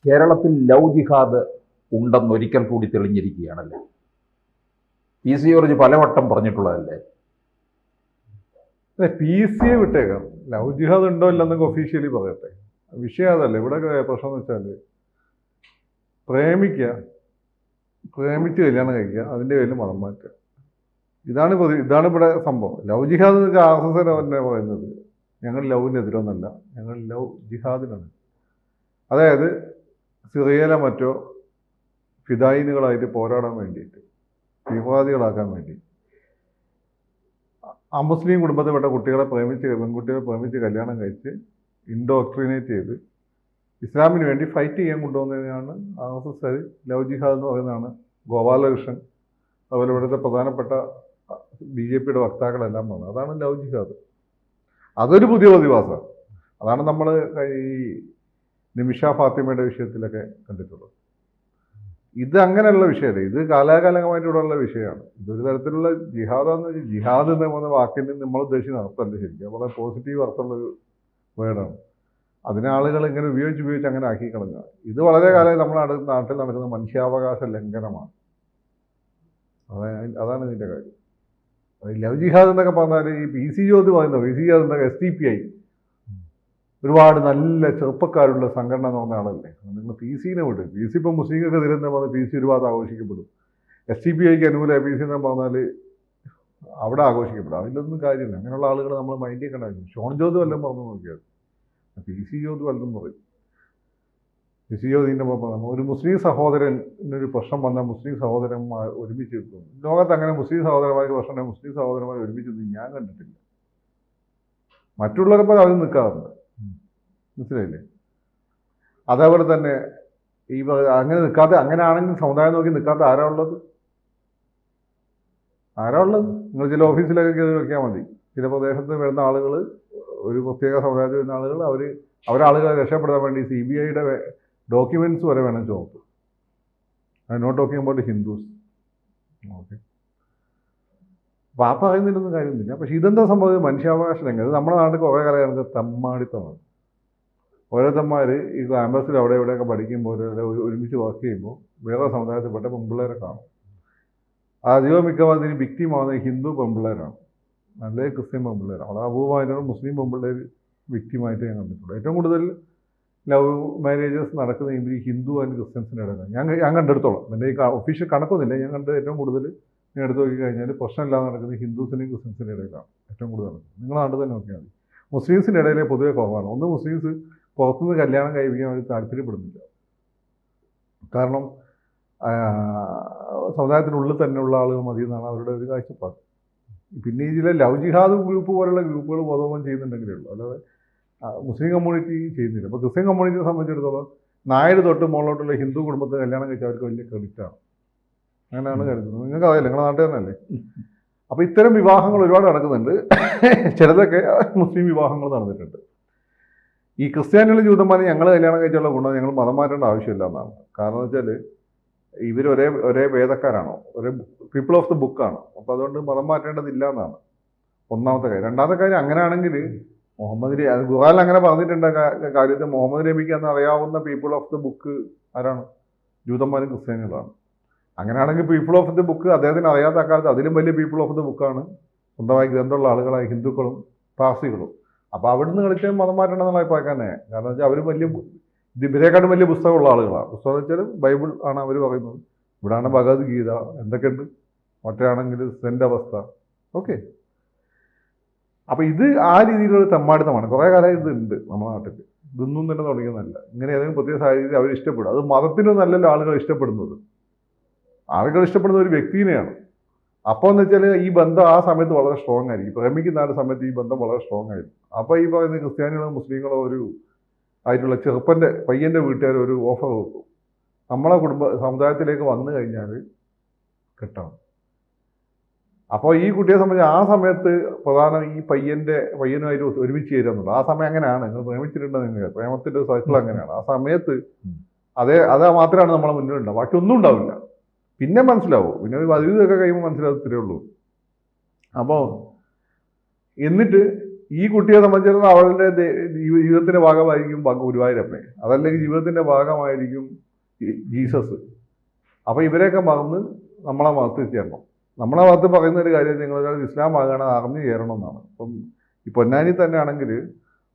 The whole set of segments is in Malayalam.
കേരളത്തിൽ ലവ് ജിഹാദ് ഉണ്ടെന്നൊരിക്കൽ കൂടി തെളിഞ്ഞിരിക്കുകയാണല്ലേ. പി സി ജോർജ് പലവട്ടം പറഞ്ഞിട്ടുള്ളതല്ലേ. പി സി എ വിട്ടേക്കാം, ലവ് ജിഹാദ് ഉണ്ടോ ഇല്ലെന്നൊക്കെ ഒഫീഷ്യലി പറയട്ടെ. വിഷയം അതല്ല. ഇവിടെ പ്രശ്നം എന്ന് വെച്ചാൽ പ്രേമിച്ച് കല്യാണം കഴിക്കുക, അതിൻ്റെ പേരിൽ മതം മാറ്റുക. ഇതാണ് ഇവിടെ സംഭവം. ലവ് ജിഹാദ് എന്ന് വെച്ചാൽ RSS തന്നെ പറയുന്നത് ഞങ്ങൾ ലവിനെതിരൊന്നല്ല, ഞങ്ങൾ ലവ് ജിഹാദിനാണ്. അതായത് സിറിയയിലെ മറ്റോ ഫിദായിനുകളായിട്ട് പോരാടാൻ വേണ്ടിയിട്ട്, തീവ്രവാദികളാക്കാൻ വേണ്ടി അമുസ്ലിം കുടുംബത്തിൽപ്പെട്ട പെൺകുട്ടികളെ പ്രേമിച്ച് കല്യാണം കഴിച്ച് ഇൻഡോക്ട്രിനേറ്റ് ചെയ്ത് ഇസ്ലാമിന് വേണ്ടി ഫൈറ്റ് ചെയ്യാൻ കൊണ്ടുവന്നതിനാണ് RSS ലവ് ജിഹാദ് എന്ന് പറയുന്നതാണ് ഗോപാലകൃഷ്ണൻ, അതുപോലെ ഇവിടുത്തെ പ്രധാനപ്പെട്ട BJPയുടെ വക്താക്കളെല്ലാം പറഞ്ഞത്. അതാണ് ലവ് ജിഹാദ്. അതൊരു പുതിയ പ്രതിഭാസമാണ്. അതാണ് നമ്മൾ ഈ നിമിഷ ഫാത്തിമയുടെ വിഷയത്തിലൊക്കെ കണ്ടിട്ടുള്ളത്. ഇത് അങ്ങനെയുള്ള വിഷയമല്ല, ഇത് കാലാകാലമായിട്ടുള്ള വിഷയമാണ്. ഇതൊരു തരത്തിലുള്ള ജിഹാദാന്ന് വെച്ചാൽ ജിഹാദ് എന്ന് പറയുന്ന വാക്കിന് നമ്മൾ ഉദ്ദേശിക്കുന്ന അർത്ഥമല്ല ശരിക്കും, വളരെ പോസിറ്റീവ് അർത്ഥമുള്ളൊരു വേർഡാണ്. അതിനെ ആളുകൾ ഇങ്ങനെ ഉപയോഗിച്ച് അങ്ങനെ ആക്കി കളഞ്ഞാൽ ഇത് വളരെ കാലം നമ്മുടെ നാട്ടിൽ നടക്കുന്ന മനുഷ്യാവകാശ ലംഘനമാണ്. അതാണ് ഇതിൻ്റെ കാര്യം. ലവ് ജിഹാദ് എന്നൊക്കെ പറഞ്ഞാൽ ഈ പി സി ജോർജ് പറയുന്നത്, പി സി ജോർജ് എന്നൊക്കെ SDPI ഒരുപാട് നല്ല ചെറുപ്പക്കാരുള്ള സംഘടന എന്ന് പറഞ്ഞ ആളല്ലേ. നിങ്ങൾ പി സിനെ വിട്. പി സി ഇപ്പം മുസ്ലിങ്ങൾക്ക് എതിരെന്ന് പറഞ്ഞാൽ പി സി ഒരുപാട് ആഘോഷിക്കപ്പെടും. SDPIക്ക് അനുകൂല പി സി എന്ന് പറഞ്ഞാൽ അവിടെ ആഘോഷിക്കപ്പെടും. അതിലൊന്നും കാര്യമില്ല. അങ്ങനെയുള്ള ആളുകൾ നമ്മൾ മൈൻഡിൽ കണ്ടായിരുന്നു. ഷോൺ ജോർജ് വല്ലതും പറഞ്ഞു നോക്കിയാൽ പി സി ജോർജ് വല്ലതും പറയും. പി സി ജോർജിൻ്റെ ഒരു മുസ്ലിം സഹോദരനൊരു പ്രശ്നം വന്നാൽ മുസ്ലിം സഹോദരന്മാർ ഒരുമിച്ച് നിൽക്കും. ലോകത്ത് അങ്ങനെ മുസ്ലിം സഹോദരന്മാർക്ക് പ്രശ്നം മുസ്ലിം സഹോദരന്മാർ ഒരുമിച്ച് ഞാൻ കണ്ടിട്ടില്ല. മറ്റുള്ളവരപ്പോൾ അവർ നിൽക്കാറുണ്ട്. മനസ്സിലായില്ലേ? അതേപോലെ തന്നെ ഈ അങ്ങനെ നിൽക്കാതെ, അങ്ങനെയാണെങ്കിൽ സമുദായം നോക്കി നിൽക്കാത്ത ആരാ ഉള്ളത്? നിങ്ങൾ ചില ഓഫീസിലൊക്കെ കയറി വെക്കാൻ മതി. ചില പ്രദേശത്ത് വരുന്ന ആളുകൾ, ഒരു പ്രത്യേക സമുദായത്തിൽ വരുന്ന ആളുകൾ, അവരാളുകളെ രക്ഷപ്പെടാൻ വേണ്ടി CBIയുടെ ഡോക്യുമെൻറ്റ്സ് വരെ വേണം ചോപ്പ്. Not talking about Hindus. Okay, അപ്പോൾ ആ പറയുന്നതിലൊന്നും കാര്യമൊന്നുമില്ല. പക്ഷേ ഇതെന്താ സംഭവം? മനുഷ്യാവകാശ ലംഘനം. ഇത് നമ്മുടെ നാട്ടിൽ കുറേ കാലം ഞങ്ങൾക്ക് തമ്മാടിത്തമാണ്. ഓരോരുത്തന്മാർ ഈ ക്യാമ്പസിൽ അവിടെ ഇവിടെയൊക്കെ പഠിക്കുമ്പോൾ ഒരുമിച്ച് വർക്ക് ചെയ്യുമ്പോൾ വേറെ സമുദായത്തിൽപ്പെട്ട പെൺപിള്ളേരെ കാണും. അധികം മിക്കവാറും വിക്റ്റിമാവുന്നത് ഹിന്ദു പെൺപിള്ളേരാണ്, നല്ല ക്രിസ്ത്യൻ പെൺപിള്ളേരാണ്. വളരെ അപൂർവമായിട്ടാണ് മുസ്ലിം പെൺപിള്ളേർ വിക്റ്റിമായിട്ട് ഞാൻ കണ്ടിട്ടുള്ളത്. ഏറ്റവും കൂടുതൽ ലവ് മാരേജസ് നടക്കുന്നത് ഈ ഹിന്ദു ആൻഡ് ക്രിസ്ത്യൻസിൻ്റെ ഇടയിലാണ്. ഞാൻ കണ്ടെടുത്തോളാം. എൻ്റെ ഈ ഒഫീഷ്യൽ കണക്കൊന്നുമില്ല. ഞാൻ കണ്ടത് ഏറ്റവും കൂടുതൽ ഞാൻ എടുത്ത് നോക്കി കഴിഞ്ഞാൽ പ്രശ്നമില്ലാതെ നടക്കുന്നത് ഹിന്ദുസിൻ്റെയും ക്രിസ്ത്യൻസിൻ്റെ ഇടയിലാണ് ഏറ്റവും കൂടുതൽ നടക്കുന്നത്. നിങ്ങളുടെ നാട്ടിൽ തന്നെ നോക്കിയാൽ മതി. മുസ്ലിംസിൻ്റെ ഇടയിലെ പൊതുവെ കുറവാണ്. ഒന്ന്, മുസ്ലിംസ് പുറത്തുനിന്ന് കല്യാണം കഴിപ്പിക്കാൻ അവർ താല്പര്യപ്പെടുന്നില്ല. കാരണം സമുദായത്തിനുള്ളിൽ തന്നെയുള്ള ആളുകൾ മതി എന്നാണ് അവരുടെ ഒരു കാഴ്ചപ്പാട്. പിന്നെ ഇതിലെ ലവ് ജിഹാദ് ഗ്രൂപ്പ് പോലുള്ള ഗ്രൂപ്പുകൾ ബോധവം ചെയ്യുന്നുണ്ടെങ്കിലേ ഉള്ളൂ, അല്ലാതെ മുസ്ലിം കമ്മ്യൂണിറ്റി ചെയ്യുന്നില്ല. അപ്പോൾ ക്രിസ്ത്യൻ കമ്മ്യൂണിറ്റിയെ സംബന്ധിച്ചിടത്തോളം നായർ തൊട്ട് മുകളിലോട്ടുള്ള ഹിന്ദു കുടുംബത്തെ കല്യാണം കഴിച്ചാൽ അവർക്ക് വലിയ ക്രെഡിറ്റാണ്. അങ്ങനെയാണ് കരുതുന്നത്. നിങ്ങൾക്ക് അറിയില്ല, നിങ്ങളുടെ നാട്ടിൽ തന്നെയല്ലേ. അപ്പോൾ ഇത്തരം വിവാഹങ്ങൾ ഒരുപാട് നടക്കുന്നുണ്ട്. ചിലതൊക്കെ മുസ്ലിം വിവാഹങ്ങൾ നടന്നിട്ടുണ്ട്. ഈ ക്രിസ്ത്യാനികളും ജൂതന്മാരും ഞങ്ങൾ കല്യാണം കഴിച്ചുള്ള ഗുണം ഞങ്ങൾ മതം മാറ്റേണ്ട ആവശ്യമില്ല എന്നാണ്. കാരണം എന്ന് വെച്ചാൽ ഇവർ ഒരേ വേദക്കാരാണോ, ഒരേ പീപ്പിൾ ഓഫ് ദ ബുക്കാണ്. അപ്പോൾ അതുകൊണ്ട് മതം മാറ്റേണ്ടതില്ല എന്നാണ് ഒന്നാമത്തെ കാര്യം. രണ്ടാമത്തെ കാര്യം, അങ്ങനെയാണെങ്കിൽ മുഹമ്മദ് ഖുർആനിൽ അങ്ങനെ പറഞ്ഞിട്ടുണ്ട് കാര്യത്തിൽ മുഹമ്മദ് നബിക്ക് അന്ന് അറിയാവുന്ന പീപ്പിൾ ഓഫ് ദ ബുക്ക് ആരാണ്? ജൂതന്മാരും ക്രിസ്ത്യാനികളാണ്. അങ്ങനെയാണെങ്കിൽ പീപ്പിൾ ഓഫ് ദ ബുക്ക് അദ്ദേഹത്തിന് അറിയാത്ത അക്കാലത്ത് അതിലും വലിയ പീപ്പിൾ ഓഫ് ദ ബുക്കാണ് സ്വന്തമായി ഗ്രന്ഥമുള്ള ആളുകളായ ഹിന്ദുക്കളും പാർസികളും. അപ്പോൾ അവിടുന്ന് കളിച്ച് മതം മാറ്റേണ്ടെന്നുള്ള അഭിപ്രായം തന്നെ. കാരണം വെച്ചാൽ അവർ ഇവരെക്കാട്ടും വലിയ പുസ്തകമുള്ള ആളുകളാണ്. പുസ്തകം വെച്ചാൽ ബൈബിൾ ആണ് അവർ പറയുന്നത്. ഇവിടെയാണ് ഭഗവത്ഗീത, എന്തൊക്കെയുണ്ട്, മറ്റാണെങ്കിൽ സെൻ്റെ അവസ്ഥ. ഓക്കെ, അപ്പോൾ ഇത് ആ രീതിയിലുള്ള തെമ്മാടിത്തമാണ്. കുറേ കാലം ഇതുണ്ട് നമ്മുടെ നാട്ടിൽ. ഇതൊന്നും തന്നെ തുടങ്ങിയതല്ല. ഇങ്ങനെ ഏതെങ്കിലും പ്രത്യേക സാഹചര്യത്തിൽ അവർ ഇഷ്ടപ്പെടും. അത് മതത്തിനൊന്നല്ലല്ലോ ആളുകൾ ഇഷ്ടപ്പെടുന്നത്. ആളുകൾ ഇഷ്ടപ്പെടുന്ന ഒരു വ്യക്തിനെയാണ്. അപ്പോൾ എന്ന് വെച്ചാൽ ഈ ബന്ധം ആ സമയത്ത് വളരെ സ്ട്രോങ് ആയിരിക്കും. പ്രേമിക്കുന്ന ആ സമയത്ത് ഈ ബന്ധം വളരെ സ്ട്രോങ് ആയിരിക്കും. അപ്പോൾ ഈ പറയുന്ന ക്രിസ്ത്യാനികളോ മുസ്ലിങ്ങളോ ആയിട്ടുള്ള പയ്യൻ്റെ വീട്ടുകാർ ഒരു ഓഫർ വെക്കും, നമ്മളെ സമുദായത്തിലേക്ക് വന്നു കഴിഞ്ഞാൽ കിട്ടണം. അപ്പോൾ ഈ കുട്ടിയെ സംബന്ധിച്ച് ആ സമയത്ത് പ്രധാനം ഈ പയ്യനുമായിട്ട് ഒരുമിച്ച് ചേരുന്നുണ്ട്. ആ സമയം അങ്ങനെയാണ്. നിങ്ങൾ പ്രേമിച്ചിട്ടുണ്ടെന്ന് നിങ്ങൾ പ്രേമത്തിൻ്റെ സർക്കിൾ അങ്ങനെയാണ്. ആ സമയത്ത് അത് മാത്രമാണ് നമ്മളെ മുന്നിലുണ്ടാവുക. ബാക്കി ഒന്നും ഉണ്ടാവില്ല. പിന്നെ മനസ്സിലാവും. പിന്നെ ഒരു ഇതൊക്കെ കഴിയുമ്പോൾ മനസ്സിലാകത്തേ ഉള്ളൂ. അപ്പോൾ എന്നിട്ട് ഈ കുട്ടിയെ സംബന്ധിച്ചിടത്തോളം അവളുടെ ജീവിതത്തിന്റെ ഭാഗമായിരിക്കും ഗുരുവായൂരപ്പൻ, അതല്ലെങ്കിൽ ജീവിതത്തിന്റെ ഭാഗമായിരിക്കും ജീസസ്. അപ്പൊ ഇവരെയൊക്കെ മറന്ന് നമ്മളെ മതത്തിൽ ചേരണം. നമ്മളെ മതത്തിൽ പറയുന്ന ഒരു കാര്യം, നിങ്ങൾ ഇസ്ലാം ആകണം അറിഞ്ഞു ചേരണം എന്നാണ്. അപ്പം ഈ പൊന്നാനി തന്നെ ആണെങ്കിൽ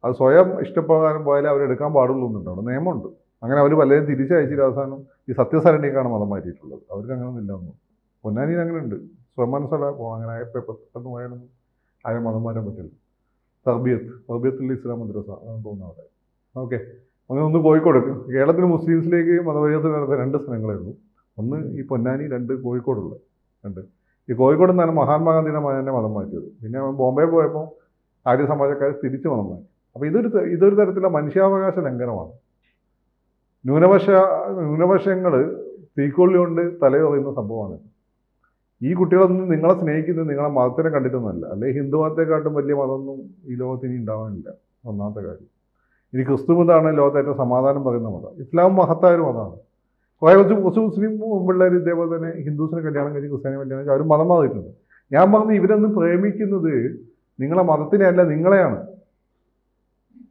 അത് സ്വയം ഇഷ്ടപ്രകാരം പോയാലേ അവരെടുക്കാൻ പാടുള്ളൂ എന്നുണ്ട്, അവിടെ നിയമമുണ്ട്. അങ്ങനെ അവർ പലരും തിരിച്ചയച്ചിട്ട് അവസാനം ഈ സത്യസരണിക്കാണ് മതം മാറ്റിയിട്ടുള്ളത്. അവർക്ക് അങ്ങനെ ഒന്നും ഇല്ലെന്നു. പൊന്നാനിയിൽ അങ്ങനെ ഉണ്ട്, സ്വമനസ്സല പോകണം. അങ്ങനെ പെട്ടെന്ന് പോയാലൊന്നും ആരും മതം മാറ്റാൻ പറ്റില്ല. തർബിയത്തുൽ ഇസ്ലാം മദ്രസ തോന്നുന്നു അവിടെ. ഓക്കെ, അങ്ങനെ ഒന്ന് കോഴിക്കോട്. കേരളത്തിൽ മുസ്ലിംസിലേക്ക് മതപരിവർത്തനം നടത്തിയ 2 സ്ഥലങ്ങളേ ഉള്ളൂ. ഒന്ന് ഈ പൊന്നാനി, 2 കോഴിക്കോടുള്ള 2. ഈ കോഴിക്കോട് നിന്നാണ് മഹാത്മാഗാന്ധിയുടെ മകനെ മതം മാറ്റിയത്. പിന്നെ ബോംബെ പോയപ്പോൾ ആര്യ സമാജക്കാർ തിരിച്ച് മതം മാറ്റി. അപ്പോൾ ഇതൊരു തരത്തിലുള്ള മനുഷ്യാവകാശ ലംഘനമാണ്. ന്യൂനപക്ഷങ്ങൾ തീക്കൊള്ളി കൊണ്ട് തലയുറയുന്ന സംഭവമാണ്. ഈ കുട്ടികളൊന്നും നിങ്ങളെ സ്നേഹിക്കുന്നത് നിങ്ങളെ മതത്തിനെ കണ്ടിട്ടൊന്നുമല്ല. അല്ലെങ്കിൽ ഹിന്ദു മതത്തെക്കാട്ടും വലിയ മതമൊന്നും ഈ ലോകത്ത് ഇനി ഉണ്ടാവാനില്ല, ഒന്നാമത്തെ കാര്യം. ഇനി ക്രിസ്തു മതമാണ് ലോകത്തെ ഏറ്റവും സമാധാനം പറയുന്ന മതം. ഇസ്ലാം മഹത്തായ ഒരു മതമാണ്. കുറച്ച് മുസ്ലിം പിള്ളേർ ഇതേപോലെ തന്നെ ഹിന്ദുസിനെ കല്യാണം കഴിച്ച് ക്രിസ്ത്യാനി കല്യാണം കഴിച്ച് അവർ മതം മാറിയിട്ടുണ്ട്. ഞാൻ പറഞ്ഞു, ഇവരൊന്നും പ്രേമിക്കുന്നത് നിങ്ങളെ മതത്തിനെ അല്ല, നിങ്ങളെയാണ്.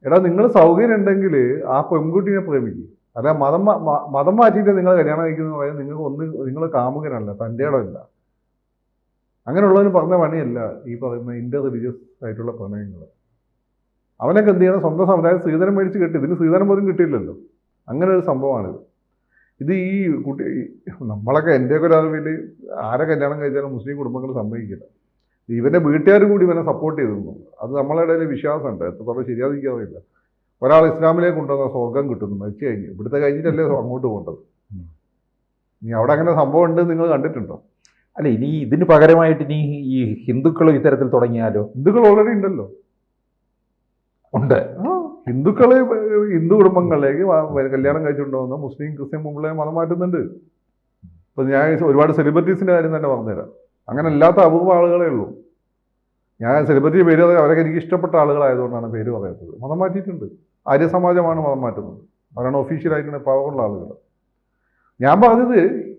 എടാ, നിങ്ങൾ സൗകര്യം ഉണ്ടെങ്കിൽ ആ പെൺകുട്ടിനെ പ്രേമിക്കും. അല്ല മതം മാറ്റിയിട്ട് നിങ്ങൾ കല്യാണം കഴിക്കുന്നത് പറയാൻ നിങ്ങൾ കാമുകനല്ല, തൻ്റെ ഇടമില്ല. അങ്ങനെയുള്ളവന് പറഞ്ഞ പണിയല്ല ഈ പറയുന്ന ഇന്റർ റിലീജിയസ് ആയിട്ടുള്ള പ്രണയങ്ങൾ. അവനൊക്കെ എന്ത് ചെയ്യണം, സ്വന്തം സമുദായം സ്ത്രീധനം മേടിച്ച് കിട്ടി. ഇതിന് സ്ത്രീധനം പോലും കിട്ടിയില്ലല്ലോ. അങ്ങനെ ഒരു സംഭവമാണിത്. ഇത് ഈ കുട്ടി നമ്മളൊക്കെ എൻ്റെയൊക്കെ ഒരു അറിവിൽ ആരെ കല്യാണം കഴിച്ചാലും മുസ്ലിം കുടുംബങ്ങൾ സമ്മതിക്കില്ല. ഇവൻ്റെ വീട്ടുകാർ കൂടി ഇവനെ സപ്പോർട്ട് ചെയ്തിരുന്നു. അത് നമ്മളെ ഇടയിൽ വിശ്വാസമുണ്ട്, എത്രത്തോളം ശരിയാതിരിക്കാറില്ല. ഒരാൾ ഇസ്ലാമിലേക്ക് കൊണ്ടുവന്ന സ്വർഗം കിട്ടുന്നു, മരിച്ചു കഴിഞ്ഞ്. ഇവിടുത്തെ കഴിഞ്ഞിട്ടല്ലേ അങ്ങോട്ട് പോകേണ്ടത്. ഇനി അവിടെ അങ്ങനെ സംഭവം ഉണ്ട് നിങ്ങൾ കണ്ടിട്ടുണ്ടോ? അല്ല, ഇനി ഇതിന് പകരമായിട്ട് ഇനി ഈ ഹിന്ദുക്കൾ ഇത്തരത്തിൽ തുടങ്ങിയാലോ? ഹിന്ദുക്കൾ ഓൾറെഡി ഉണ്ടല്ലോ, ഉണ്ട്. ഹിന്ദു കുടുംബങ്ങളിലേക്ക് കല്യാണം കഴിച്ചുകൊണ്ടുവന്ന മുസ്ലിം ക്രിസ്ത്യൻ മുമ്പേ മതം മാറ്റുന്നുണ്ട്. ഇപ്പൊ ഞാൻ ഒരുപാട് സെലിബ്രിറ്റീസിന്റെ കാര്യം തന്നെ പറഞ്ഞുതരാം. അങ്ങനെ അല്ലാത്ത അപൂർവ ആളുകളേ ഉള്ളൂ. ഞാൻ സെലിബ്രിറ്റി പേര് പറയാം, അവരൊക്കെ എനിക്ക് ഇഷ്ടപ്പെട്ട ആളുകളായതുകൊണ്ടാണ് പേര് പറയാത്തത്. മതം മാറ്റിയിട്ടുണ്ട്. ആര്യ സമാജമാണ് മതം മാറ്റുന്നത്. അവരാണ് ഒഫീഷ്യലായിട്ടുള്ള പവറുള്ള ആളുകൾ. ഞാൻ പറഞ്ഞത്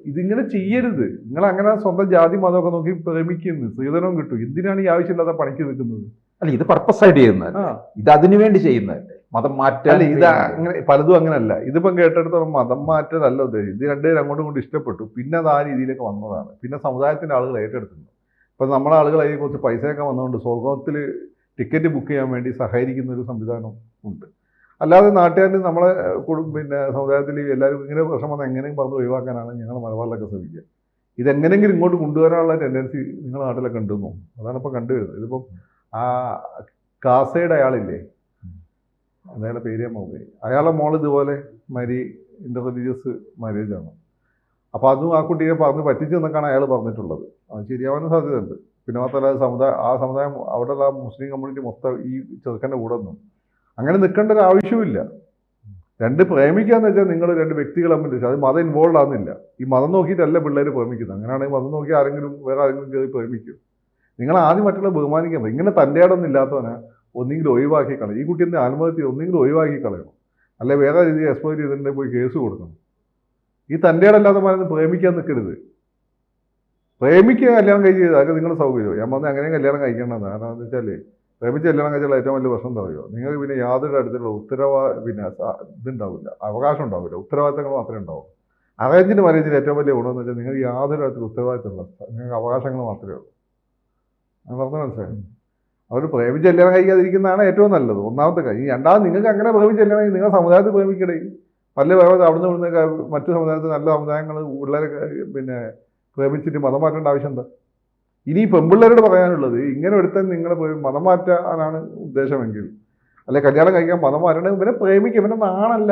ഇതിങ്ങനെ ചെയ്യരുത്. നിങ്ങൾ അങ്ങനെ സ്വന്തം ജാതി മതമൊക്കെ നോക്കി പ്രേമിക്കുന്നു, സ്ത്രീധനവും കിട്ടും. എന്തിനാണ് ഈ ആവശ്യമില്ലാത്ത പണിക്ക് നിൽക്കുന്നത്? അല്ല, ഇത് പർപ്പസ് ആയിട്ട് ചെയ്യുന്നത്, ഇത് അതിനു വേണ്ടി ചെയ്യുന്നതല്ലേ. മതം മാറ്റാൻ ഇത് അങ്ങനെ പലതും അങ്ങനല്ല. ഇതിപ്പം കേട്ടെടുത്തോളം മതം മാറ്റലല്ല ഉദ്ദേശിച്ചത്. ഇത് രണ്ടുപേരും അങ്ങോട്ടും ഇങ്ങോട്ടും ഇഷ്ടപ്പെട്ടു, പിന്നെ അത് ആ രീതിയിലേക്ക് വന്നതാണ്. പിന്നെ സമുദായത്തിന്റെ ആളുകൾ ഏറ്റെടുത്തിട്ടുണ്ട്. ഇപ്പം നമ്മളെ ആളുകൾ അതിൽ കുറച്ച് പൈസയൊക്കെ വന്നുകൊണ്ട് സ്വർഗത്തിൽ ടിക്കറ്റ് ബുക്ക് ചെയ്യാൻ വേണ്ടി സഹകരിക്കുന്ന ഒരു സംവിധാനം ഉണ്ട്. അല്ലാതെ നാട്ടുകാരിൽ നമ്മളെ പിന്നെ സമുദായത്തിൽ എല്ലാവരും ഇങ്ങനെ പ്രശ്നം വന്നാൽ എങ്ങനെയും പറഞ്ഞ് ഒഴിവാക്കാനാണ് ഞങ്ങൾ മലബാറിലൊക്കെ ശ്രമിക്കുക. ഇതെങ്ങനെയെങ്കിലും ഇങ്ങോട്ട് കൊണ്ടുവരാനുള്ള ടെൻഡൻസി നിങ്ങളുടെ നാട്ടിലൊക്കെ ഉണ്ടെന്നോ? അതാണ് ഇപ്പോൾ കണ്ടുവരുന്നത്. ഇതിപ്പം ആ കാസയുടെ അയാളില്ലേ, അയാളുടെ പേര് ഞാൻ മറന്നു. അയാളെ മോൾ ഇതുപോലെ ഇന്റർ റിലീജിയസ് മാരേജാണ്. അപ്പോൾ അതും ആ കുട്ടിയെ പറഞ്ഞ് പറ്റിച്ചെന്നൊക്കെയാണ് അയാൾ പറഞ്ഞിട്ടുള്ളത്. അത് ശരിയാവാനും സാധ്യതയുണ്ട്. പിന്നെ മാത്രമല്ല ആ സമുദായം അവിടെയുള്ള മുസ്ലിം കമ്മ്യൂണിറ്റി മൊത്തം ഈ ചെറുക്കൻ്റെ കൂടെ ഒന്നും അങ്ങനെ നിൽക്കേണ്ട ഒരു ആവശ്യമില്ല. പ്രേമിക്കാന്ന് വെച്ചാൽ നിങ്ങൾ 2 വ്യക്തികൾ തമ്മിൽ അത് മതം ഇൻവോൾവ് ആകുന്നില്ല. ഈ മതം നോക്കിയിട്ടല്ല പിള്ളേർ പ്രേമിക്കുന്നത്. അങ്ങനെയാണെങ്കിൽ മതം നോക്കി വേറെ ആരെങ്കിലും കയറി പ്രേമിക്കും. നിങ്ങൾ ആദ്യം മറ്റുള്ള ബഹുമാനിക്കാൻ പറ്റും. ഇങ്ങനെ തൻ്റെ ഇടമൊന്നും ഇല്ലാത്തവനെ ഒന്നെങ്കിലും ഒഴിവാക്കി കളയും. ഈ കുട്ടിയെ ആത്മഹത്യ ഒന്നെങ്കിലും ഒഴിവാക്കി കളയണം, അല്ലെ വേറെ രീതിയിൽ എക്സ്പ്ലോർ ചെയ്തിട്ടുണ്ടെങ്കിൽ പോയി കേസ് കൊടുക്കണം. ഈ തൻ്റെ ഇടമില്ലാത്ത മരം പ്രേമിക്കാൻ നിൽക്കരുത്. പ്രേമിക്കുക കല്യാണം കഴിച്ച് അതൊക്കെ നിങ്ങളുടെ സൗകര്യം. ഞാൻ പറഞ്ഞാൽ അങ്ങനെ കല്യാണം കഴിക്കേണ്ടത്. കാരണം എന്താ വെച്ചാൽ പ്രേമിച്ച് കല്യാണം കഴിച്ചാൽ ഏറ്റവും വലിയ പ്രശ്നം എന്താ പറയുക, നിങ്ങൾക്ക് പിന്നെ യാതൊരു തരത്തിലുള്ള ഇതുണ്ടാവില്ല, അവകാശം ഉണ്ടാവില്ല, ഉത്തരവാദിത്തങ്ങൾ മാത്രമേ ഉണ്ടാവൂ. അറേഞ്ചിൻ്റെ മാരേജിൽ ഏറ്റവും വലിയ ഗുണമെന്ന് വെച്ചാൽ നിങ്ങൾക്ക് യാതൊരു തരത്തിലുള്ള ഉത്തരവാദിത്തമുള്ള നിങ്ങൾക്ക് അവകാശങ്ങൾ മാത്രമേ ഉള്ളൂ. ഞാൻ പറഞ്ഞത് മനസ്സിലായി. അവർ പ്രേമിച്ച് കല്യാണം കഴിക്കാതിരിക്കുന്നതാണ് ഏറ്റവും നല്ലത്, ഒന്നാമത്തെ കാര്യം. രണ്ടാമത് നിങ്ങൾക്ക് അങ്ങനെ പ്രേമിച്ച് കല്യാണം നിങ്ങൾ സമുദായത്തിൽ പ്രേമിക്കണേ. പല അവിടുന്ന് ഇവിടുന്ന് മറ്റു സമുദായത്തിൽ നല്ല സമുദായങ്ങൾ പിള്ളേരെ പിന്നെ പ്രേമിച്ചിട്ട് മതം മാറ്റേണ്ട ആവശ്യം എന്താ? ഇനി പെൺപിള്ളേരോട് പറയാനുള്ളത്, ഇങ്ങനെ ഒരുത്തൻ നിങ്ങൾ മതം മാറ്റാനാണ് ഉദ്ദേശമെങ്കിൽ, അല്ലെ കല്യാണം കഴിക്കാൻ മതം മാറ്റണേ, ഇവനെ പ്രേമിക്കുക. ഇവനെ നാണല്ല,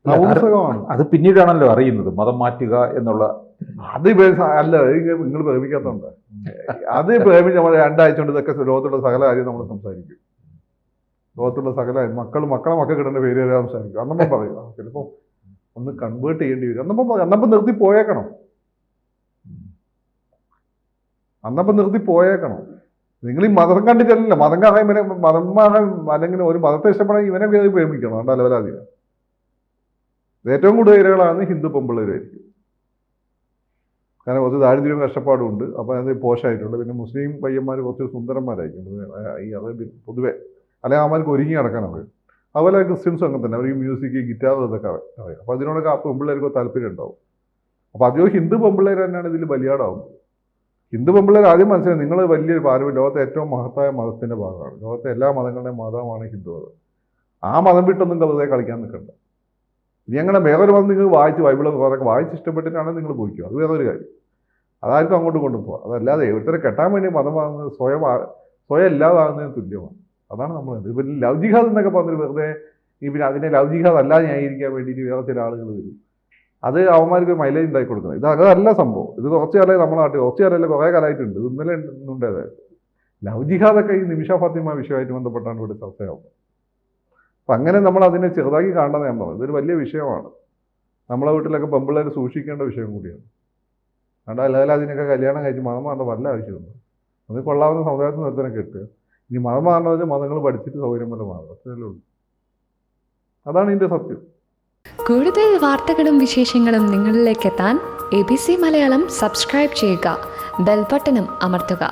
നപുംസകമാണ്. അത് പിന്നീടാണല്ലോ അറിയുന്നത് മതം മാറ്റുക എന്നുള്ള. അത് അല്ല, നിങ്ങൾ പ്രേമിക്കാത്തതുകൊണ്ട് അത് പ്രേമിച്ച് നമ്മൾ 2 ആഴ്ച കൊണ്ട് ഇതൊക്കെ ലോകത്തുള്ള സകല കാര്യം നമ്മൾ സംസാരിക്കും. ലോകത്തുള്ള സകല മക്കളെ കിടേണ്ട പേര് വരെ സംസാരിക്കും. അന്നപ്പം പറയും ചിലപ്പോൾ ഒന്ന് കൺവേർട്ട് ചെയ്യേണ്ടി വരും. അന്നപ്പം നിർത്തി പോയേക്കണം. നിങ്ങൾ ഈ മതം കണ്ടിട്ടല്ല, മതം കാണാൻ ഇവനെ അല്ലെങ്കിൽ ഒരു മതത്തെ ഇഷ്ടപ്പെടാൻ ഇവനെ കയറി പ്രേമിക്കണം. അതുകൊണ്ട് ലെവലാതില്ല. ഏറ്റവും കൂടുതൽ ഇരകളാണ് ഹിന്ദു പെമ്പിള്ളേരായിരിക്കും. കാരണം കുറച്ച് ദാരിദ്ര്യവും കഷ്ടപ്പാടും ഉണ്ട്. അപ്പോൾ അത് പോഷായിട്ടുണ്ട്. പിന്നെ മുസ്ലിം പയ്യന്മാർ കുറച്ച് സുന്ദരന്മാരായിരിക്കും ഈ അറേബ്യൻ പൊതുവെ, അല്ലെങ്കിൽ അവന്മാർക്ക് ഒരുങ്ങി നടക്കാൻ അറിയും. അതുപോലെ ക്രിസ്ത്യൻസും അങ്ങനെ തന്നെ, അവർ ഈ മ്യൂസിക് ഗിറ്റാർ ഇതൊക്കെ അറിയാം. അപ്പോൾ അതിനോടൊക്കെ ആ പെൺപിള്ളേർക്ക് താല്പര്യം ഉണ്ടാവും. അപ്പോൾ അധികം ഹിന്ദു പെൺപിള്ളേർ തന്നെയാണ് ഇതിൽ ബലിയാടാവുന്നത്. ഹിന്ദു പെൺപിള്ളേർ ആദ്യം മനസ്സിലായി നിങ്ങൾ വലിയൊരു പാരമ്പര്യം, ലോകത്തെ ഏറ്റവും മഹത്തായ മതത്തിൻ്റെ ഭാഗമാണ്. ലോകത്തെ എല്ലാ മതങ്ങളുടെയും മതമാണ് ഹിന്ദു മതം. ആ മതം വിട്ടൊന്നും വെറുതെ കളിക്കാൻ നിൽക്കണ്ട. ഇനി അങ്ങനെ വേറൊരു മതം നിങ്ങൾ വായിച്ച് ബൈബിൾ കുറേ വായിച്ച് ഇഷ്ടപ്പെട്ടിട്ടാണെങ്കിൽ നിങ്ങൾ പോയിക്കും, അത് വേറൊരു കാര്യം. അതായിരിക്കും അങ്ങോട്ട് കൊണ്ടുപോകുക. അതല്ലാതെ ഒരുത്തരെ കെട്ടാൻ വേണ്ടി മതമാകുന്നത് സ്വയം ഇല്ലാതാകുന്നതിന് തുല്യമാണ്. അതാണ് നമ്മൾ ഇപ്പം ലവ് ജിഹാദ് എന്നൊക്കെ പറഞ്ഞിട്ട് വെറുതെ പിന്നെ അതിനെ ലവ് ജിഹാദ് അല്ലാതെ ന്യായീകരിക്കാൻ വേണ്ടിയിട്ട് വേറെ ചില ആളുകൾ വരും. അത് അവന്മാർക്ക് മൈലേജ് ഉണ്ടാക്കി കൊടുക്കുന്നത്. അതല്ല സംഭവം. ഇത് കുറച്ച് കാലമായി നമ്മുടെ നാട്ടിൽ, കുറച്ച് കാലമല്ല കുറേ കാലമായിട്ടുണ്ട്. ഇത് ഇന്നലെ ഉണ്ടായതായത് ലവ് ജിഹാദൊക്കെ ഈ നിമിഷ ഫാത്തിമ വിഷയമായിട്ട് ബന്ധപ്പെട്ടാണ് ഇവിടെ ചർച്ചയാവുന്നത്. അപ്പം അങ്ങനെ നമ്മൾ അതിനെ ചെറുതാക്കി കാണണമെന്ന് ഞാൻ പറഞ്ഞു. ഇതൊരു വലിയ വിഷയമാണ്. നമ്മളെ വീട്ടിലൊക്കെ പെമ്പിള്ളേർ സൂക്ഷിക്കേണ്ട വിഷയം കൂടിയാണ്. അതുകൊണ്ട് അല്ലാതെ അതിനൊക്കെ കല്യാണം കഴിച്ച് മതം മാറേണ്ട വല്ല ആവശ്യമൊന്നും. അത് കൊള്ളാവുന്ന സമുദായത്തിൽ നിർത്തനെ കിട്ടുക. ഇനി മതം മാറണമെന്ന് മതങ്ങൾ പഠിച്ചിട്ട് സൗകര്യം പോലെ മാറും, അത്രയല്ലേ ഉള്ളൂ. അതാണ് ഇതിൻ്റെ സത്യം. കൂടുതൽ വാർത്തകളും വിശേഷങ്ങളും നിങ്ങളിലേക്ക് എത്താൻ ABC മലയാളം സബ്സ്ക്രൈബ് ചെയ്യുക, ബെൽ ബട്ടണും അമർത്തുക.